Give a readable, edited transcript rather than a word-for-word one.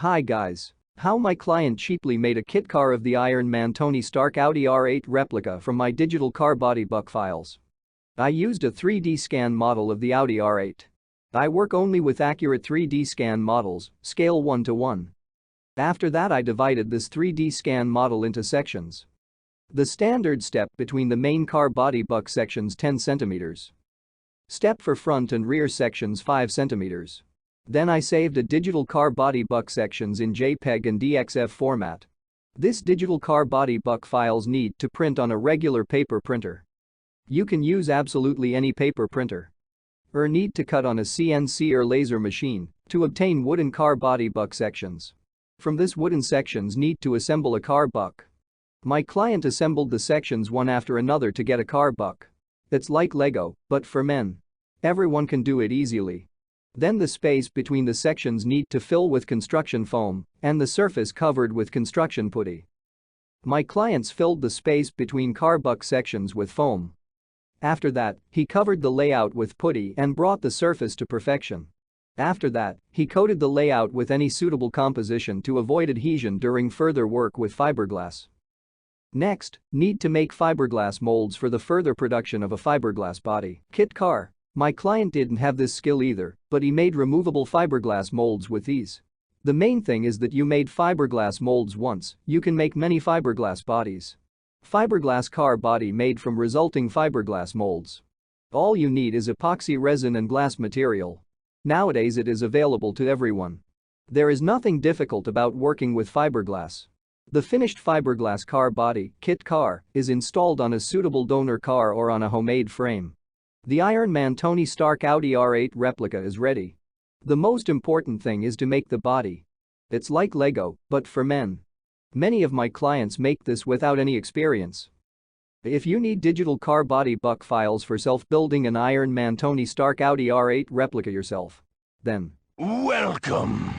Hi guys. How my client cheaply made a kit car of the Iron Man Tony Stark Audi R8 replica from my digital car body buck files. I used a 3D scan model of the Audi R8. I work only with accurate 3D scan models, scale 1:1. After that I divided this 3D scan model into sections. The standard step between the main car body buck sections 10 cm. Step for front and rear sections 5 cm. Then I saved a digital car body buck sections in JPEG and DXF format. This digital car body buck files need to print on a regular paper printer. You can use absolutely any paper printer. Or need to cut on a CNC or laser machine to obtain wooden car body buck sections. From this wooden sections need to assemble a car buck. My client assembled the sections one after another to get a car buck. It's like Lego, but for men. Everyone can do it easily. Then the space between the sections need to fill with construction foam and the surface covered with construction putty. My clients filled the space between car buck sections with foam. After that, he covered the layout with putty and brought the surface to perfection. After that, he coated the layout with any suitable composition to avoid adhesion during further work with fiberglass. Next, need to make fiberglass molds for the further production of a fiberglass body kit car. My client didn't have this skill either, but he made removable fiberglass molds with ease. The main thing is that you made fiberglass molds once, you can make many fiberglass bodies. Fiberglass car body made from resulting fiberglass molds. All you need is epoxy resin and glass material. Nowadays it is available to everyone. There is nothing difficult about working with fiberglass. The finished fiberglass car body kit car is installed on a suitable donor car or on a homemade frame. The Iron Man Tony Stark Audi R8 replica is ready. The most important thing is to make the body. It's like Lego, but for men. Many of my clients make this without any experience. If you need digital car body buck files for self-building an Iron Man Tony Stark Audi R8 replica yourself, then Welcome.